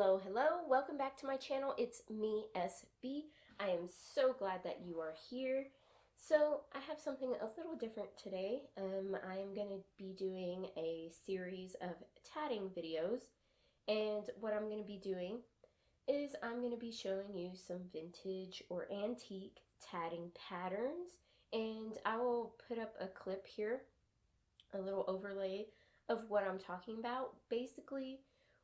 Hello, hello, welcome back to my channel. It's me, SB. I am so glad that you are here. So I have something a little different today. I am going to be doing a series of tatting videos, and what I'm going to be doing is I'm going to be showing you some vintage or antique tatting patterns, and I will put up a clip here, a little overlay of what I'm talking about. Basically,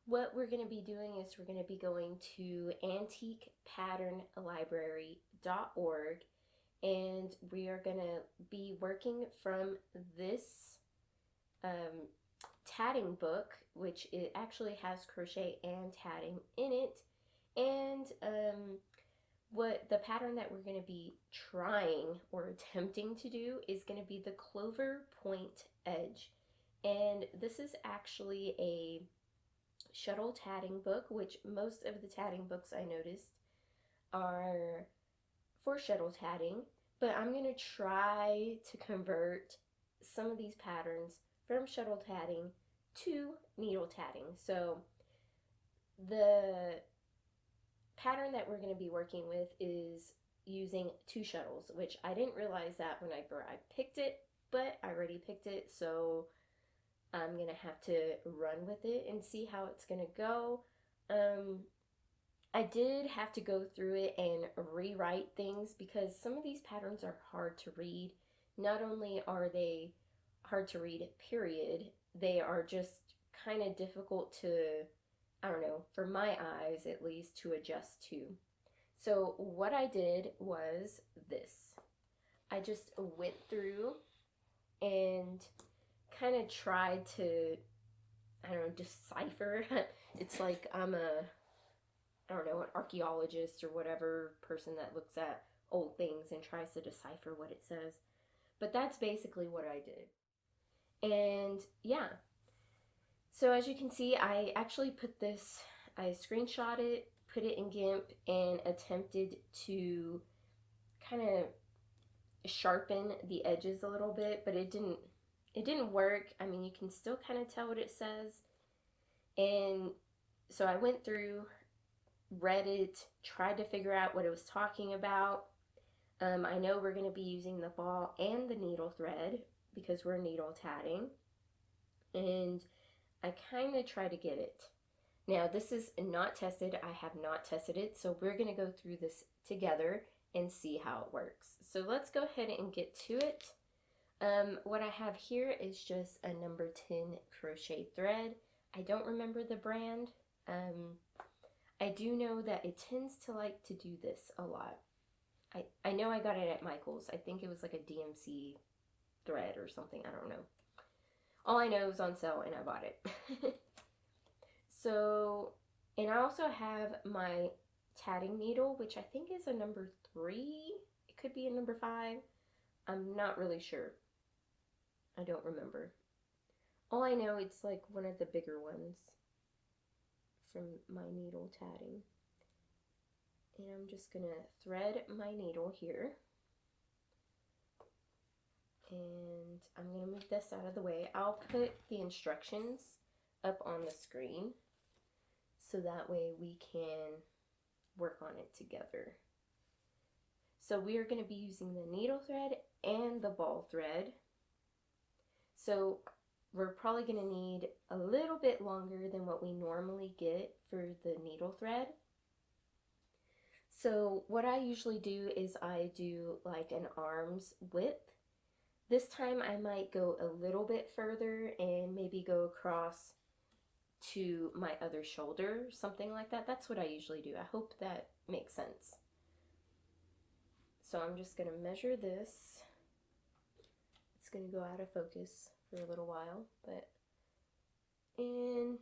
what we're going to be doing is we're going to be going to antiquepatternlibrary.org, and we are going to be working from this um, tatting book, which it actually has crochet and tatting in it. And what the pattern that we're going to be trying or attempting to do is going to be the Clover point edge. And this is actually a Shuttle tatting book, which most of the tatting books I noticed are for shuttle tatting, but I'm going to try to convert some of these patterns from shuttle tatting to needle tatting. So the pattern that we're going to be working with is using 2 shuttles, which I didn't realize that whenever I picked it, but I already picked it, so I'm going to have to run with it and see how it's going to go. I did have to go through it and rewrite things because some of these patterns are hard to read. Not only are they hard to read, period, they are just kind of difficult to, I don't know, for my eyes at least, to adjust to. So what I did was this. I just went through and kind of tried to, I don't know, decipher. It's like I'm a, I don't know, an archaeologist or whatever person that looks at old things and tries to decipher what it says. But that's basically what I did. And yeah, so as you can see, I actually put this, I screenshot it, put it in GIMP, and attempted to kind of sharpen the edges a little bit, but it didn't work. I mean, you can still kind of tell what it says. And so I went through, read it, tried to figure out what it was talking about. I know we're going to be using the ball and the needle thread because we're needle tatting. And I kind of try to get it. Now, this is not tested. I have not tested it. So we're going to go through this together and see how it works. So let's go ahead and get to it. What I have here is just a number 10 crochet thread. I don't remember the brand. I do know that it tends to like to do this a lot. I know I got it at Michael's. I think it was like a DMC thread or something. I don't know. All I know it was on sale and I bought it. So, and I also have my tatting needle, which I think is a number 3. It could be a number 5. I'm not really sure. I don't remember. All I know, it's like one of the bigger ones from my needle tatting. And I'm just going to thread my needle here. And I'm going to move this out of the way. I'll put the instructions up on the screen so that way we can work on it together. So we are going to be using the needle thread and the ball thread. So we're probably going to need a little bit longer than what we normally get for the needle thread. So what I usually do is I do like an arm's width. This time I might go a little bit further and maybe go across to my other shoulder, something like that. That's what I usually do. I hope that makes sense. So I'm just going to measure this. It's going to go out of focus for a little while, but in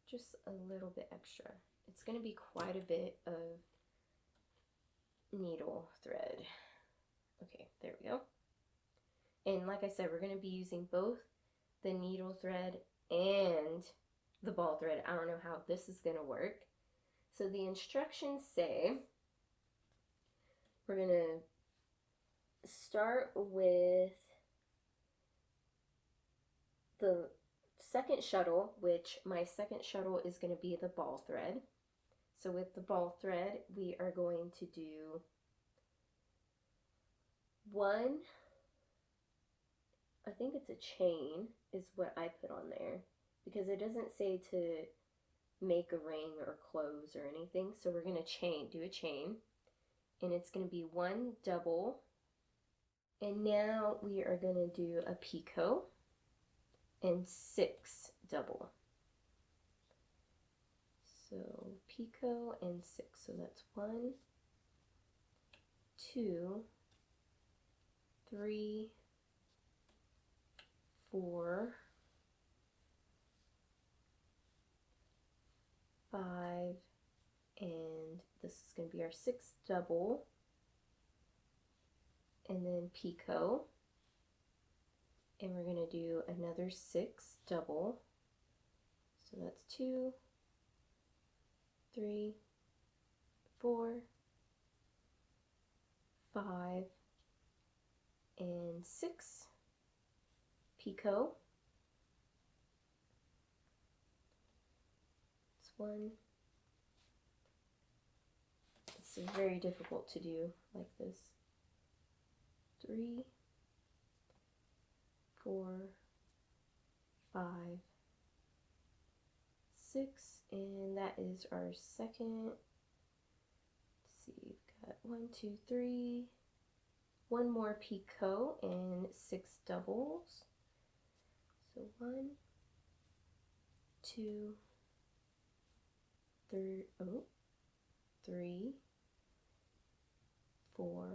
just a little bit extra. It's going to be quite a bit of needle thread. Okay, there we go. And like I said, we're going to be using both the needle thread and the ball thread. I don't know how this is going to work. So the instructions say we're going to start with the second shuttle, which my second shuttle is going to be the ball thread. So with the ball thread, we are going to do one, I think it's a chain is what I put on there, because it doesn't say to make a ring or close or anything. So we're going to do a chain, and it's going to be one double. And now we are going to do a picot and 6 double. So picot and 6. So that's 1, 2, 3, 4, 5, and this is going to be our 6th double, and then picot, and we're going to do another 6 double. So that's 2, 3, 4, 5, and 6 picot. It's 1. It's very difficult to do like this. 3, 4, 5, 6, and that is our second. Let's see, we've got 1, 2, 3, one more picot and 6 doubles. So 1, 2, 3, 4,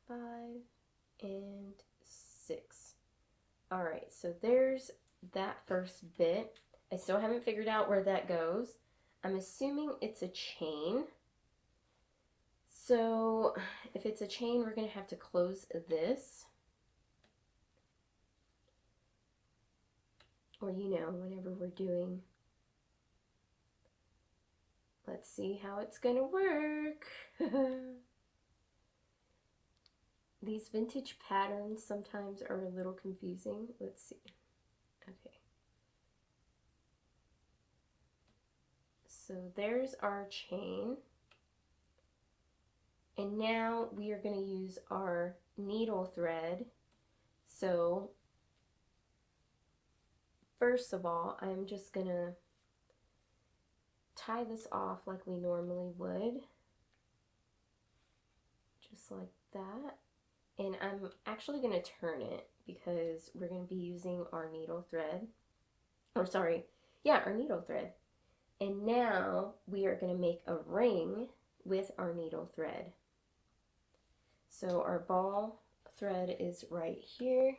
5, and 6. All right, so there's that first bit. I still haven't figured out where that goes. I'm assuming it's a chain. So if it's a chain, we're going to have to close this. Or, you know, whenever we're doing. Let's see how it's going to work. These vintage patterns sometimes are a little confusing. Let's see. Okay. So there's our chain. And now we are going to use our needle thread. So first of all, I'm just going to tie this off like we normally would. Just like that. And I'm actually going to turn it because we're going to be using our needle thread. Or sorry, yeah, our needle thread. And now we are going to make a ring with our needle thread. So our ball thread is right here.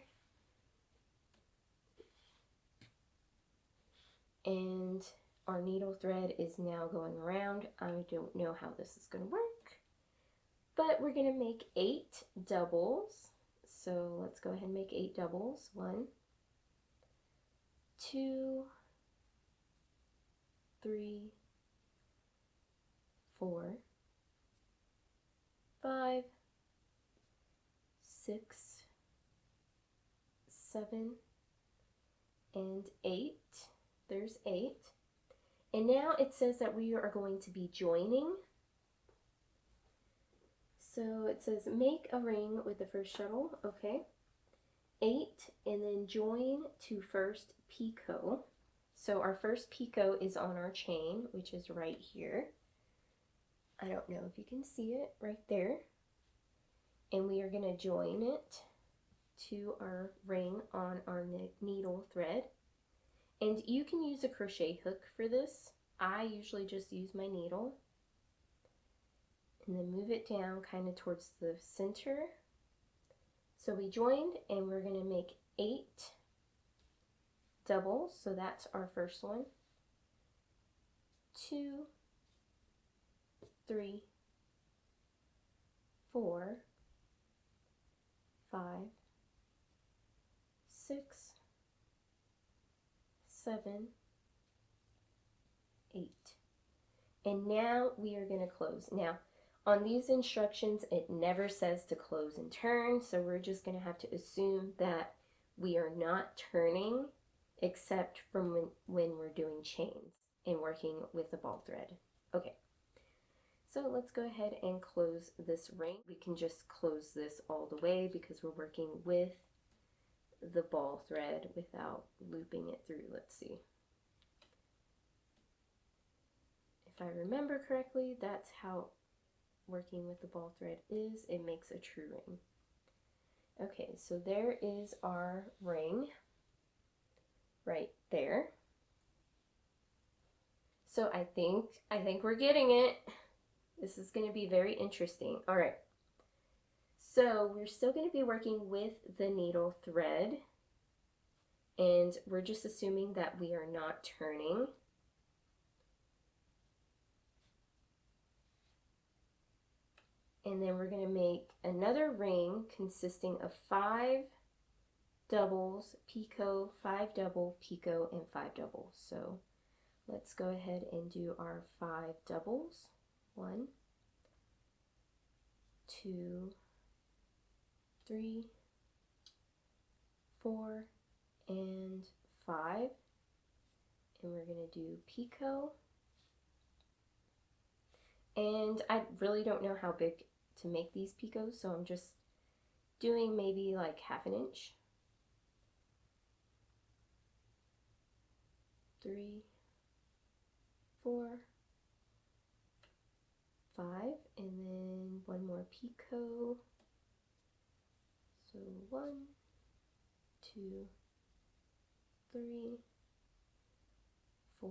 And our needle thread is now going around. I don't know how this is going to work. But we're going to make 8 doubles. So let's go ahead and make 8 doubles. 1, 2, 3, 4, 5, 6, 7, and 8. There's 8. And now it says that we are going to be joining. So it says make a ring with the first shuttle, okay. 8, and then join to first picot. So our first picot is on our chain, which is right here. I don't know if you can see it right there. And we are going to join it to our ring on our needle thread. And you can use a crochet hook for this. I usually just use my needle. And then move it down kind of towards the center. So we joined, and we're going to make 8 doubles. So that's our first one. 2, 3, 4, 5, 6, 7, 8. And now we are going to close. Now, on these instructions, it never says to close and turn, so we're just going to have to assume that we are not turning except from when we're doing chains and working with the ball thread. Okay, so let's go ahead and close this ring. We can just close this all the way because we're working with the ball thread without looping it through. Let's see. If I remember correctly, that's how working with the ball thread is. It makes a true ring. Okay, so there is our ring right there. So I think we're getting it. This is going to be very interesting. All right. So we're still going to be working with the needle thread, and we're just assuming that we are not turning. And then we're going to make another ring consisting of 5 doubles, picot, 5 double, picot, and 5 doubles. So let's go ahead and do our 5 doubles. 1, 2, 3, 4, and 5. And we're going to do picot. And I really don't know how big to make these picots, so I'm just doing maybe like 1/2 inch. 3, 4, 5, and then one more picot. So 1, 2, 3, 4,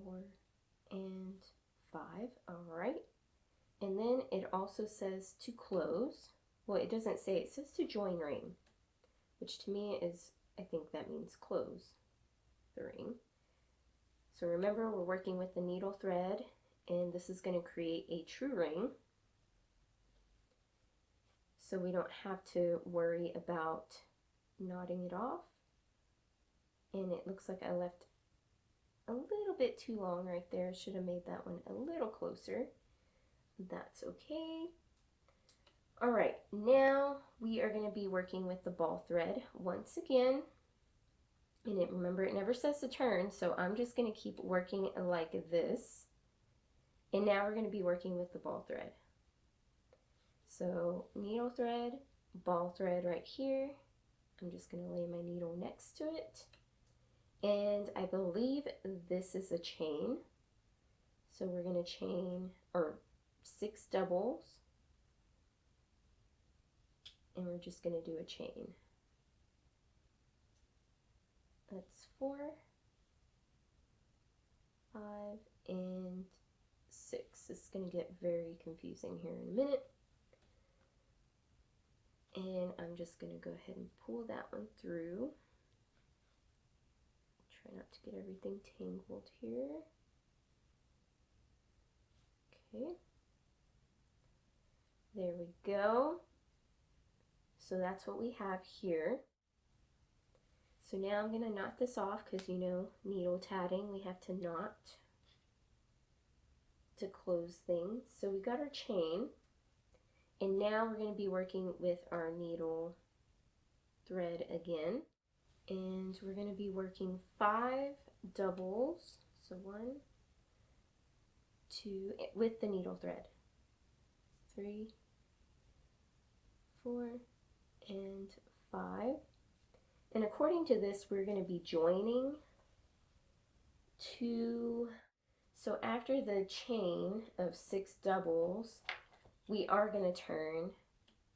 and 5. All right. And then it also says to close. Well, it doesn't say, it says to join ring, which to me is, I think that means close the ring. So remember, we're working with the needle thread, and this is going to create a true ring. So we don't have to worry about knotting it off. And it looks like I left a little bit too long right there. Should have made that one a little closer. That's okay. All right, now we are going to be working with the ball thread once again. And remember, it never says to turn, so I'm just going to keep working like this. And now we're going to be working with the ball thread. So needle thread, ball thread right here. I'm just going to lay my needle next to it. And I believe this is a chain. So we're going to chain, or 6 doubles, and we're just going to do a chain. That's 4, 5, and 6. This is going to get very confusing here in a minute. And I'm just going to go ahead and pull that one through. Try not to get everything tangled here. Okay. There we go. So that's what we have here. So now I'm going to knot this off because, you know, needle tatting, we have to knot to close things. So we got our chain, and now we're going to be working with our needle thread again. And we're going to be working 5 doubles. So 1, 2, with the needle thread. 3, 4, and 5. And according to this, we're going to be joining 2. So after the chain of 6 doubles, we are going to turn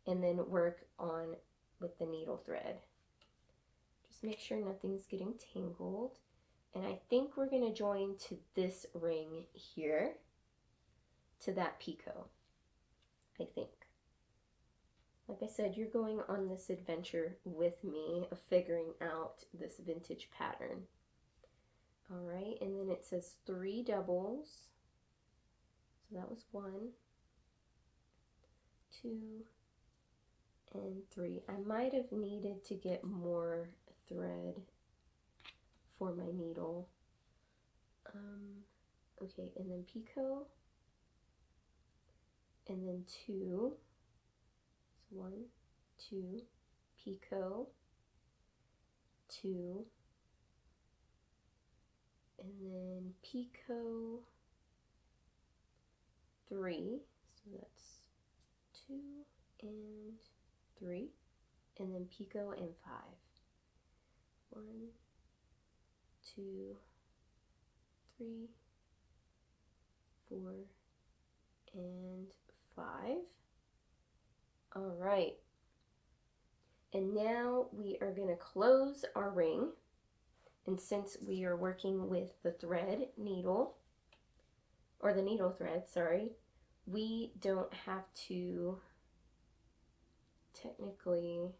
and then work on with the needle thread. Just make sure nothing's getting tangled. And I think we're going to join to this ring here, to that picot, I think. Like I said, you're going on this adventure with me of figuring out this vintage pattern. All right, and then it says 3 doubles. So that was 1, 2, and 3. I might have needed to get more thread for my needle. Okay, and then picot, and then 2. 1, 2, picot, 2, and then Pico 3, so that's 2 and 3, and then Pico and 5. 1, 2, 3, 4, and 5. All right. And now we are going to close our ring. And since we are working with the thread needle, or the needle thread, sorry, we don't have to technically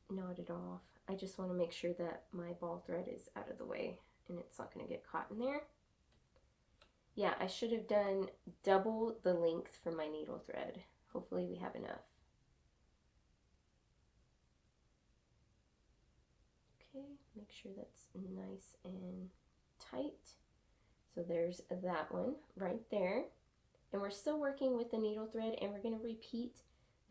knot it off. I just want to make sure that my ball thread is out of the way and it's not going to get caught in there. Yeah, I should have done double the length for my needle thread. Hopefully we have enough. Okay, make sure that's nice and tight. So there's that one right there. And we're still working with the needle thread, and we're going to repeat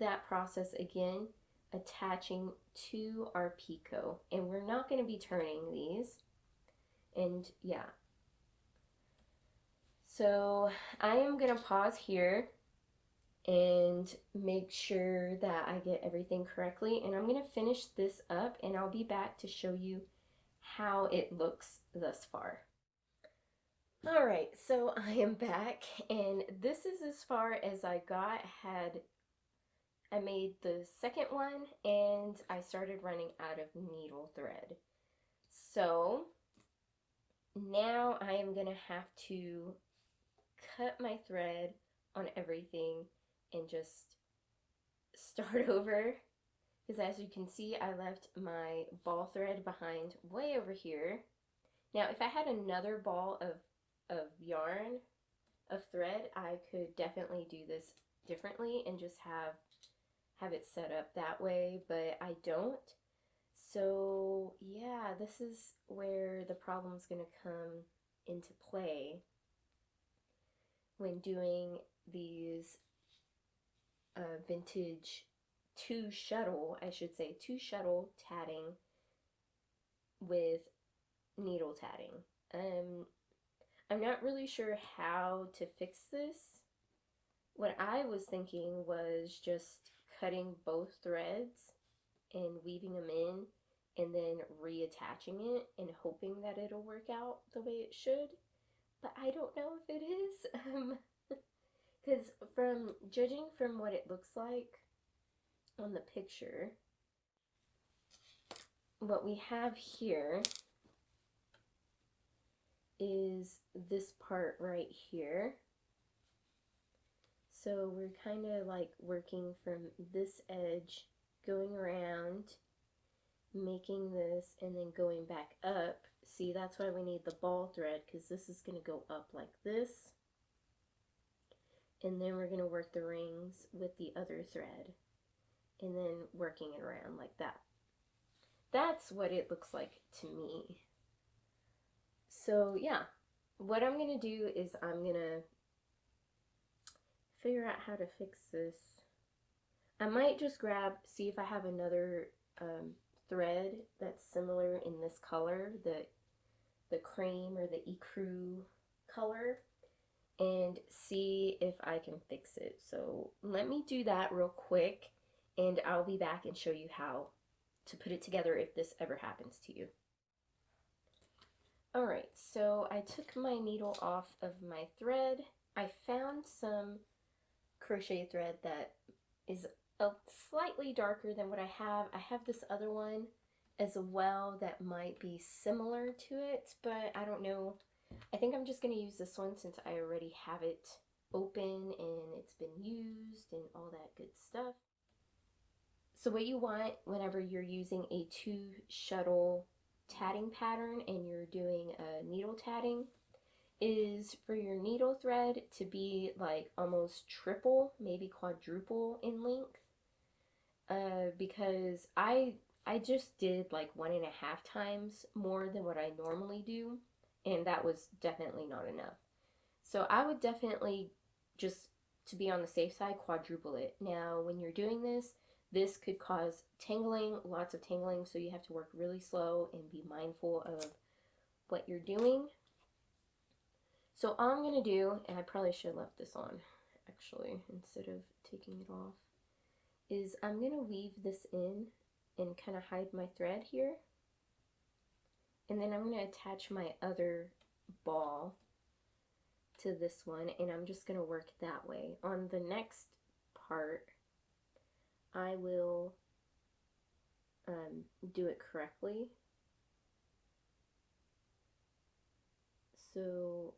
that process again, attaching to our Pico. And we're not going to be turning these. And yeah. So I am going to pause here and make sure that I get everything correctly. And I'm going to finish this up, and I'll be back to show you how it looks thus far. All right, so I am back, and this is as far as I got. I made the second one, and I started running out of needle thread. So now I am going to have to cut my thread on everything and just start over, because as you can see, I left my ball thread behind way over here. Now if I had another ball of yarn, of thread, I could definitely do this differently and just have it set up that way, but I don't. So yeah, this is where the problem's gonna come into play when doing these vintage two shuttle tatting with needle tatting. I'm not really sure how to fix this. What I was thinking was just cutting both threads and weaving them in and then reattaching it and hoping that it'll work out the way it should. But I don't know if it is. Because from judging from what it looks like on the picture, what we have here is this part right here. So we're kind of like working from this edge, going around, making this, and then going back up. See, that's why we need the ball thread, because this is going to go up like this. And then we're going to work the rings with the other thread, and then working it around like that. That's what it looks like to me. So yeah, what I'm going to do is I'm going to figure out how to fix this. I might just see if I have another thread that's similar in this color, the cream or the ecru color, and see if I can fix it. So let me do that real quick, and I'll be back and show you how to put it together if this ever happens to you. Alright, so I took my needle off of my thread. I found some crochet thread that is slightly darker than what I have. I have this other one as well that might be similar to it, but I don't know. I think I'm just going to use this one since I already have it open and it's been used and all that good stuff. So what you want whenever you're using a two shuttle tatting pattern and you're doing a needle tatting is for your needle thread to be like almost triple, maybe quadruple in length, because I just did like 1.5 times more than what I normally do, and that was definitely not enough. So I would definitely, just to be on the safe side, quadruple it. Now when you're doing this, this could cause tangling, lots of tangling, so you have to work really slow and be mindful of what you're doing. So all I'm going to do, and I probably should have left this on actually instead of taking it off, is I'm going to weave this in and kind of hide my thread here. And then I'm going to attach my other ball to this one, and I'm just going to work that way. On the next part, I will do it correctly. So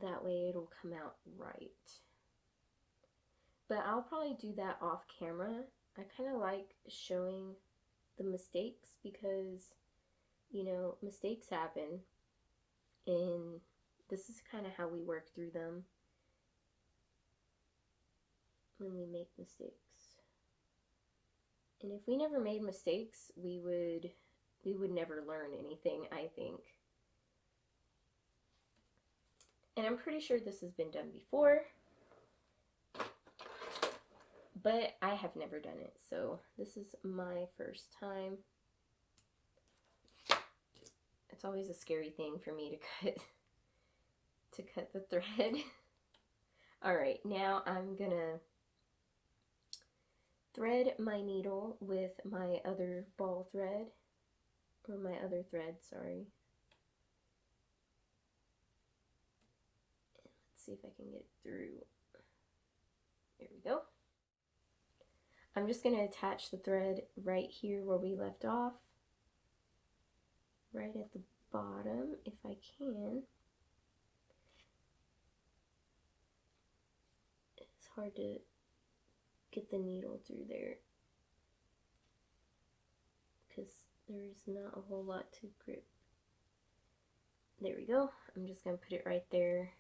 that way it'll come out right. But I'll probably do that off camera. I kind of like showing the mistakes because, you know, mistakes happen, and this is kind of how we work through them when we make mistakes. And if we never made mistakes, we would never learn anything, I think. And I'm pretty sure this has been done before, but I have never done it, so this is my first time. It's always a scary thing for me to cut the thread. All right, now I'm gonna thread my needle with my other ball thread, or my other thread, sorry. Let's see if I can get it through. There we go. I'm just going to attach the thread right here where we left off, right at the bottom if I can. It's hard to get the needle through there because there's not a whole lot to grip. There we go. I'm just going to put it right there,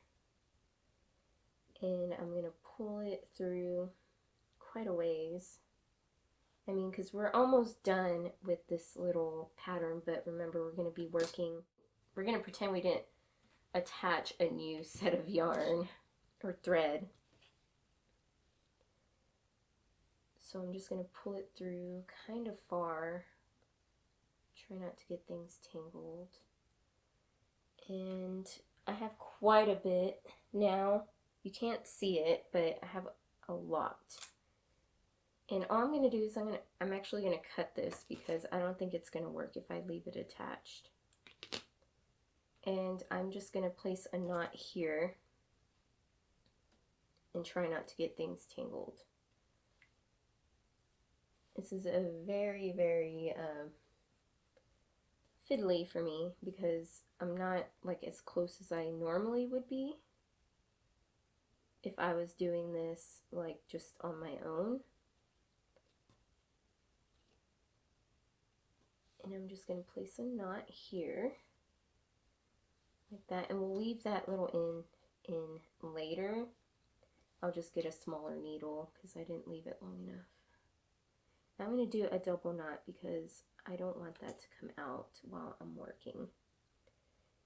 and I'm going to pull it through quite a ways. I mean, because we're almost done with this little pattern, but remember, we're going to be working, we're going to pretend we didn't attach a new set of yarn or thread. So I'm just going to pull it through kind of far, try not to get things tangled. And I have quite a bit now. You can't see it, but I have a lot. And all I'm going to do is I'm actually going to cut this because I don't think it's going to work if I leave it attached. And I'm just going to place a knot here and try not to get things tangled. This is a very, very fiddly for me because I'm not like as close as I normally would be if I was doing this like just on my own. And I'm just going to place a knot here like that, and we'll leave that little in later. I'll just get a smaller needle because I didn't leave it long enough. Now I'm going to do a double knot because I don't want that to come out while I'm working.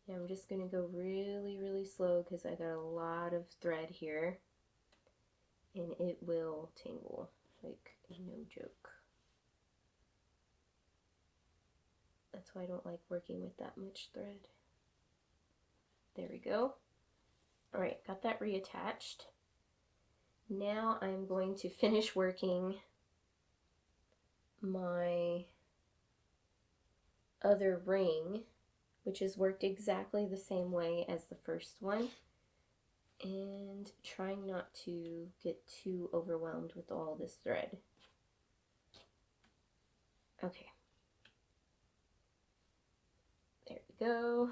And I'm just going to go really, really slow because I got a lot of thread here, and it will tangle like no joke. That's why I don't like working with that much thread. There we go. All right, got that reattached. Now I'm going to finish working my other ring, which is worked exactly the same way as the first one, and trying not to get too overwhelmed with all this thread. Okay. There we go.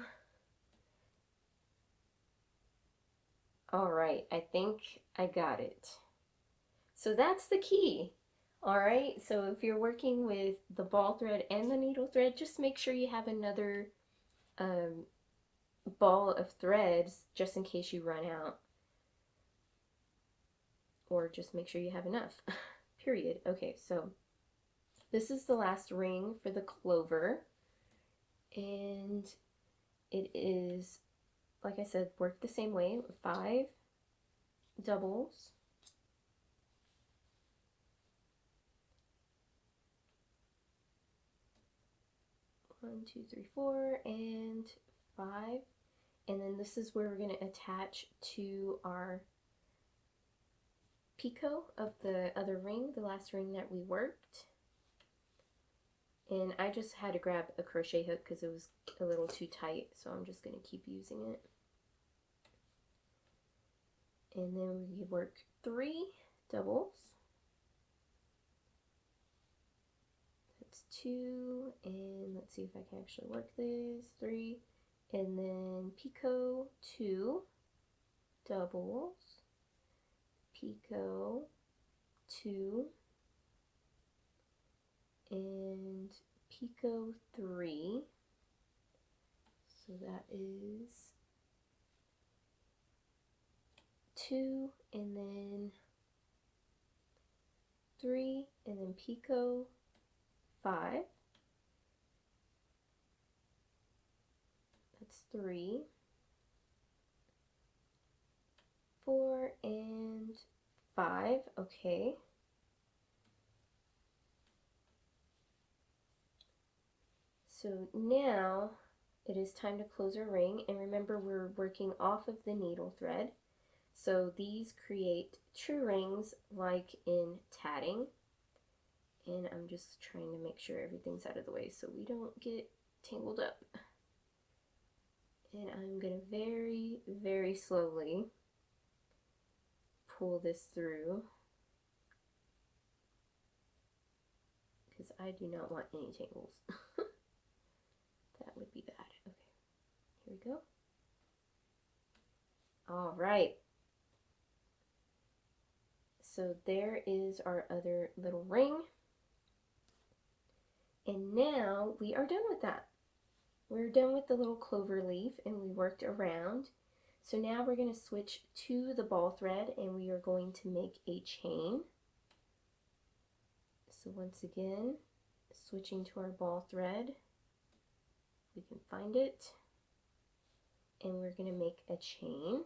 All right, I think I got it. So that's the key. All right, so if you're working with the ball thread and the needle thread, just make sure you have another ball of threads just in case you run out. Or just make sure you have enough, period. Okay, so this is the last ring for the Clover. And it is, like I said, worked the same way, 5 doubles. 1, 2, 3, 4, and 5. And then this is where we're going to attach to our Pico of the other ring, the last ring that we worked. And I just had to grab a crochet hook because it was a little too tight, so I'm just going to keep using it. And then we work 3 doubles. That's 2, and let's see if I can actually work this. 3, and then Pico 2 doubles, Pico 2, and Pico 3. So that is 2, and then 3, and then Pico 5. That's 3, 4, and 5. Okay. So now it is time to close our ring, and remember we're working off of the needle thread. So these create true rings like in tatting. And I'm just trying to make sure everything's out of the way so we don't get tangled up. And I'm going to very, very slowly pull this through because I do not want any tangles. That would be bad. Okay, here we go. All right. So there is our other little ring. And now we are done with that. We're done with the little clover leaf and we worked around. So now we're going to switch to the ball thread and we are going to make a chain. So once again, switching to our ball thread, we can find it, and we're going to make a chain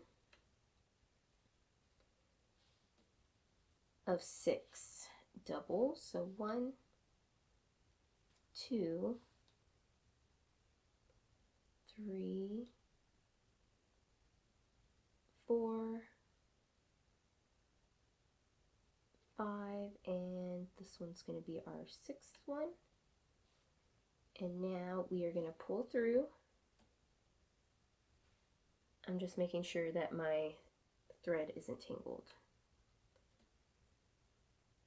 of 6 doubles. So 1, 2, 3, 4, 5, and this one's going to be our 6th one. And now we are going to pull through. I'm just making sure that my thread isn't tangled.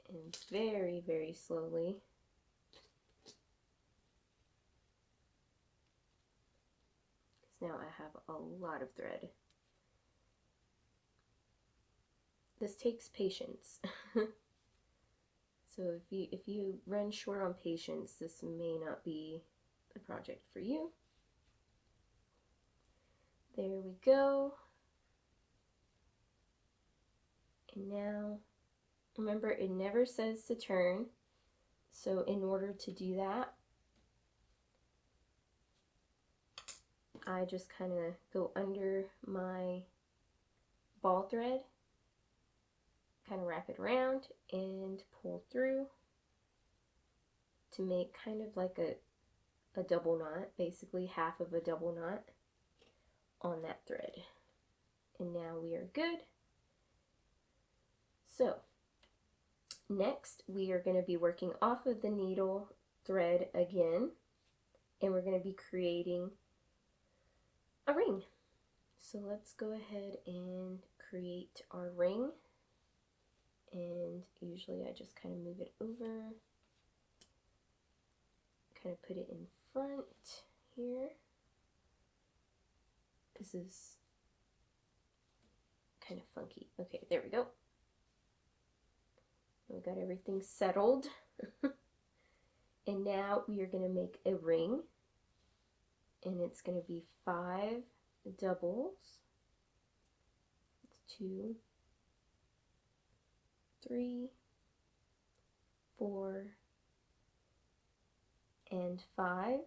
And very, very slowly. Because now I have a lot of thread. This takes patience. So if you run short on patience, this may not be the project for you. There we go. And now, remember, it never says to turn. So in order to do that, I just kind of go under my ball thread, kind of wrap it around and pull through to make kind of like a double knot, basically half of a double knot on that thread. And now we are good. So next we are going to be working off of the needle thread again, and we're going to be creating a ring. So let's go ahead and create our ring. And usually I just kind of move it over, kind of put it in front here. This is kind of funky. Okay, there we go. We got everything settled. And now we are going to make a ring. And it's going to be 5 doubles. It's 2, 3, 4, and 5.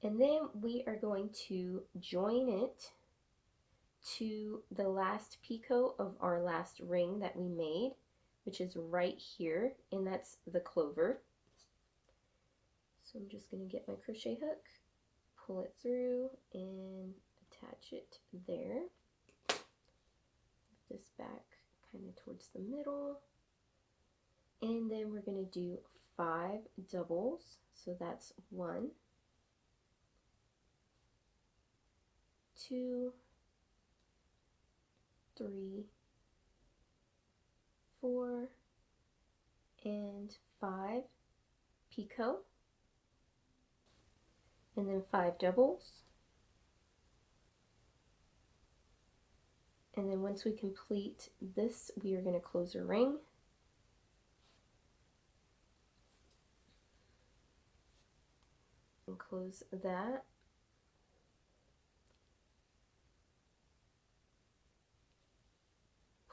And then we are going to join it to the last picot of our last ring that we made, which is right here, and that's the clover. So I'm just going to get my crochet hook, pull it through, and attach it there. This back kind of towards the middle. And then we're going to do 5 doubles. So that's 1, 2, 3, 4, and 5 Pico, and then 5 doubles. And then once we complete this, we are going to close a ring. And close that.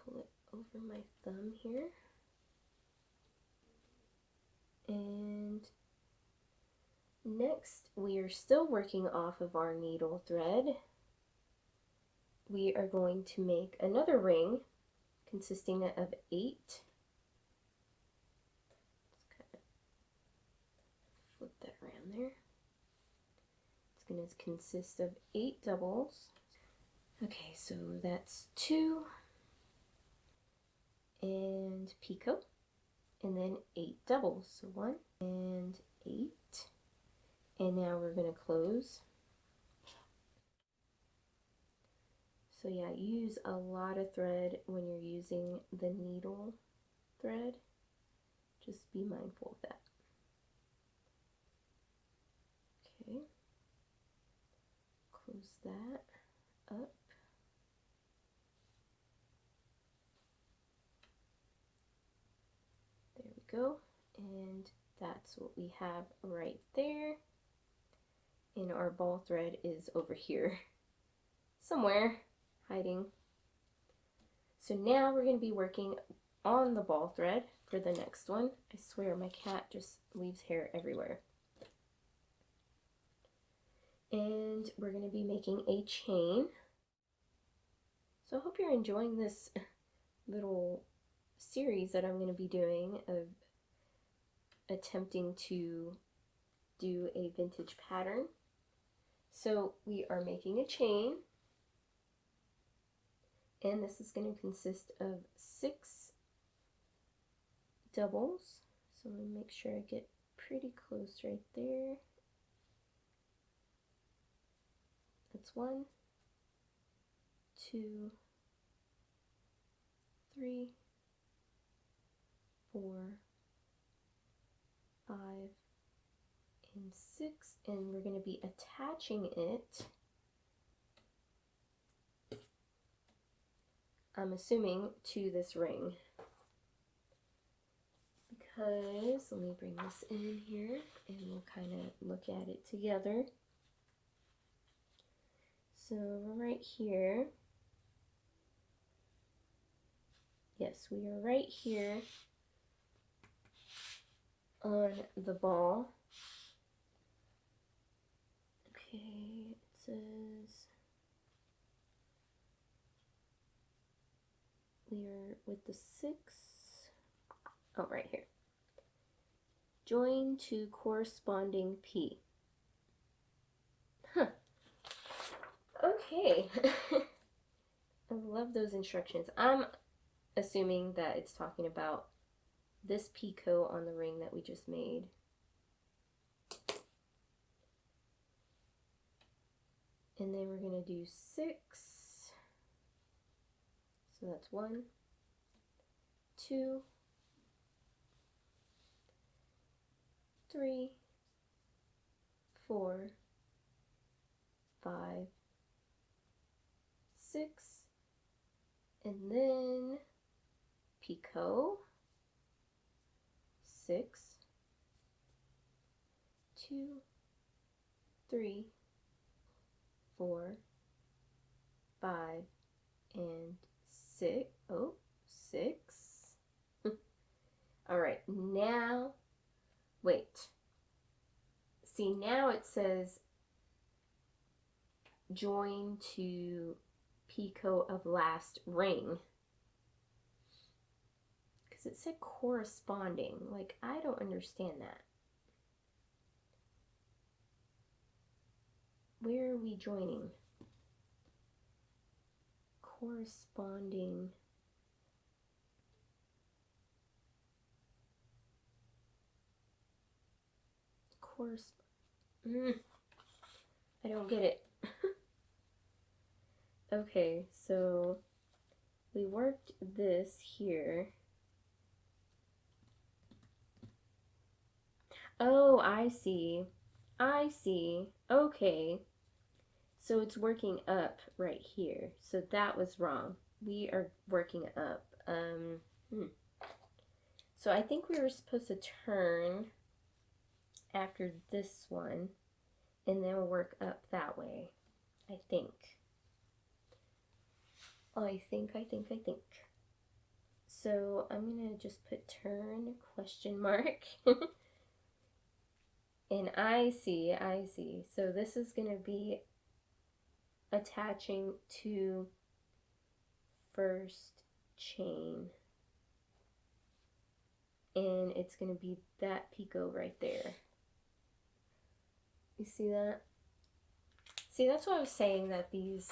Pull it over my thumb here. And next, we are still working off of our needle thread. We are going to make another ring consisting of 8. Just kind of flip that around there. It's going to consist of 8 doubles. Okay, so that's 2 and Pico, and then 8 doubles. So 1 and 8. And now we're going to close. So yeah, use a lot of thread when you're using the needle thread. Just be mindful of that. Okay. Close that up. There we go. And that's what we have right there. And our ball thread is over here somewhere, hiding. So now we're going to be working on the ball thread for the next one. I swear my cat just leaves hair everywhere. And we're going to be making a chain. So I hope you're enjoying this little series that I'm going to be doing of attempting to do a vintage pattern. So we are making a chain, and this is going to consist of 6 doubles. So I'm going to make sure I get pretty close right there. That's 1, 2, 3, 4, 5, and 6, and we're going to be attaching it, I'm assuming, to this ring. Because, let me bring this in here and we'll kind of look at it together. So right here, yes, we are right here on the ball. Okay, it says we are with the 6, oh, right here. Join to corresponding P. Huh. Okay. I love those instructions. I'm assuming that it's talking about this Pico on the ring that we just made. And then we're going to do 6. So that's 1, 2, 3, 4, 5, 6, and then Pico, 6, 2, 3, 4, 5, and 6. Oh, 6. All right, now, wait. See, now it says join to Pico of last ring. Because it said corresponding. Like, I don't understand that. where are we joining? Corresponding. I don't get it. Okay, so we worked this here. Oh, I see. I see. Okay. So it's working up right here. So that was wrong. We are working up. So I think we were supposed to turn after this one and then we'll work up that way. I think. So I'm gonna just put turn question mark. And I see. So this is gonna be attaching to first chain. And it's gonna be that picot right there. You see that? See, that's what I was saying, that these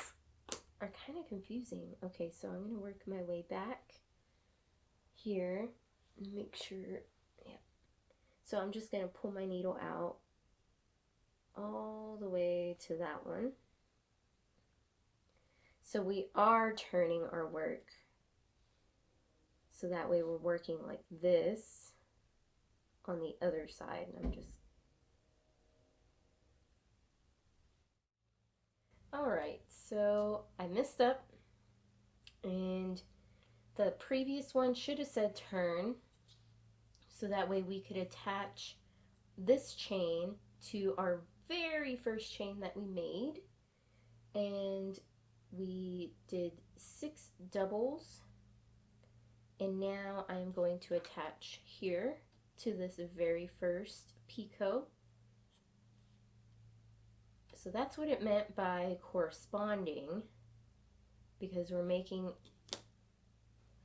are kind of confusing. Okay, so I'm going to work my way back here and make sure, yeah. So I'm just going to pull my needle out all the way to that one. So we are turning our work. So that way we're working like this on the other side. And I'm just... Alright, so I messed up, and the previous one should have said turn, so that way we could attach this chain to our very first chain that we made. And we did 6 doubles, and now I'm going to attach here to this very first picot. So that's what it meant by corresponding, because we're making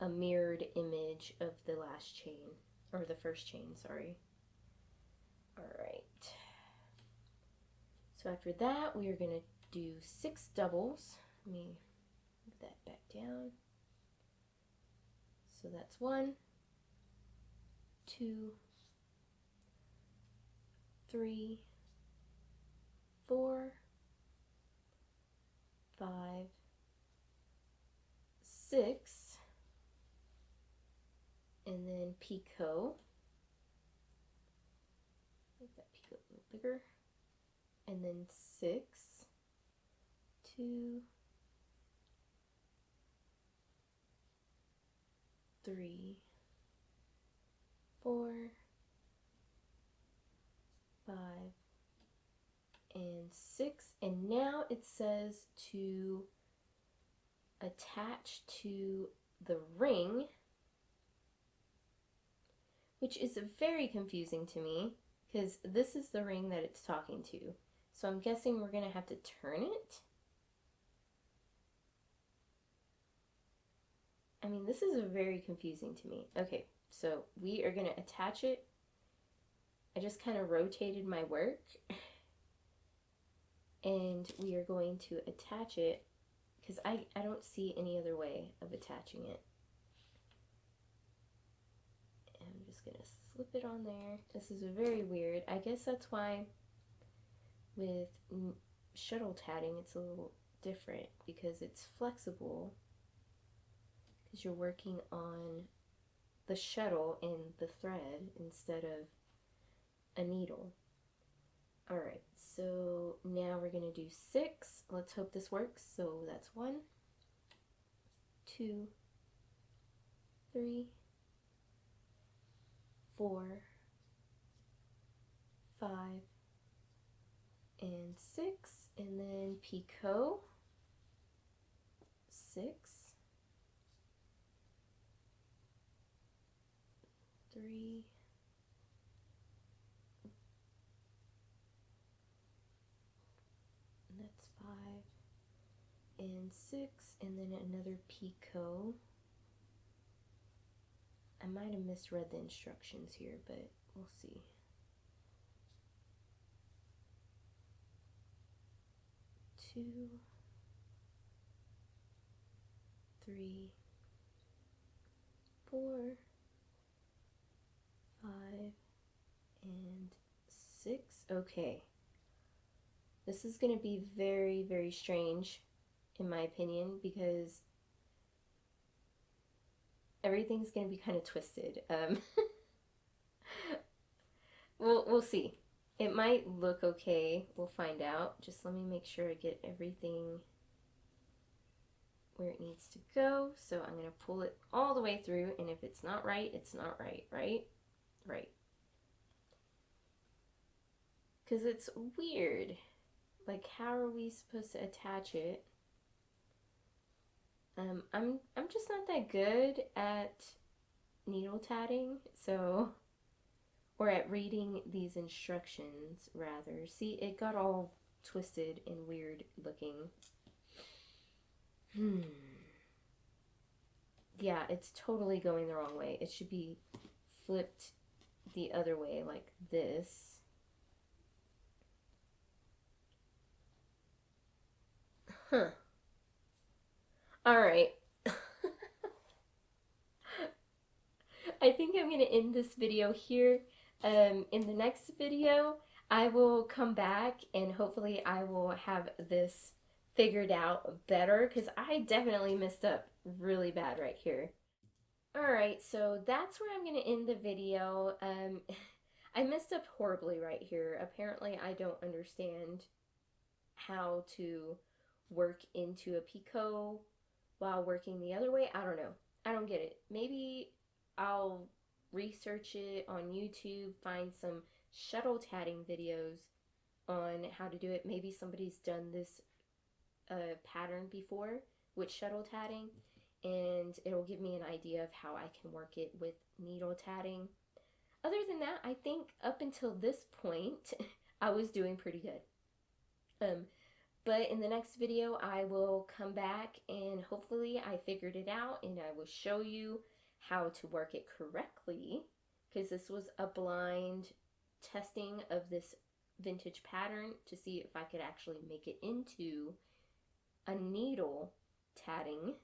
a mirrored image of the last chain, or the first chain, sorry. Alright. So after that, we are going to do 6 doubles. Let me move that back down. So that's 1, 2, 3, 4, 5, 6, and then picot. Make that picot a little bigger. And then 6, 2, 3, 4, 5, and 6. And now it says to attach to the ring, which is very confusing to me, because this is the ring that it's talking to. So I'm guessing we're going to have to turn it. I mean, this is very confusing to me. Okay, so we are going to attach it. I just kind of rotated my work. And we are going to attach it, because I don't see any other way of attaching it. And I'm just going to slip it on there. This is very weird. I guess that's why with shuttle tatting it's a little different, because it's flexible, because you're working on the shuttle and the thread instead of a needle. Alright, so now we're going to do 6. Let's hope this works. So that's 1, 2, 3, 4, 5, and 6, and then picot, 6, 3, and that's 5, and 6, and then another picot. I might have misread the instructions here, but we'll see. 2, 3, 4, 5, and 6. Okay. This is going to be very, very strange, in my opinion, because everything's going to be kind of twisted. We'll see. It might look okay. We'll find out. Just let me make sure I get everything where it needs to go. So I'm going to pull it all the way through, and if it's not right, it's not right, right? Right. Because it's weird. Like, how are we supposed to attach it? I'm just not that good at needle tatting, so, or at reading these instructions, rather. See, it got all twisted and weird looking. Yeah, it's totally going the wrong way. It should be flipped the other way, like this. Huh. Alright. I think I'm going to end this video here. In the next video, I will come back and hopefully I will have this figured out better, because I definitely messed up really bad right here. Alright, so that's where I'm going to end the video. I messed up horribly right here. Apparently I don't understand how to work into a Pico while working the other way. I don't know. I don't get it. Maybe I'll research it on YouTube, find some shuttle tatting videos on how to do it. Maybe somebody's done this pattern before with shuttle tatting, and it'll give me an idea of how I can work it with needle tatting. Other than that, I think up until this point, I was doing pretty good. But in the next video, I will come back and hopefully I figured it out, and I will show you how to work it correctly, because this was a blind testing of this vintage pattern to see if I could actually make it into a needle tatting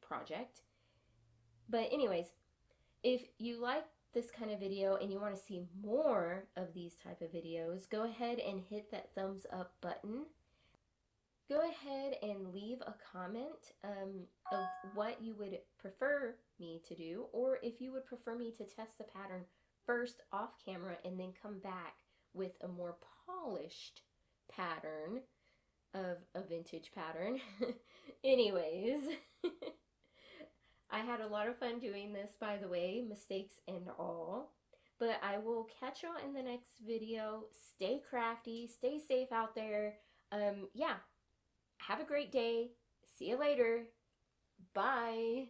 project. But anyways, if you like this kind of video and you want to see more of these type of videos, go ahead and hit that thumbs up button. Go ahead and leave a comment of what you would prefer me to do, or if you would prefer me to test the pattern first off camera and then come back with a more polished pattern of a vintage pattern. Anyways, I had a lot of fun doing this, by the way, mistakes and all. But I will catch y'all in the next video. Stay crafty, stay safe out there. Yeah. Have a great day. See you later. Bye.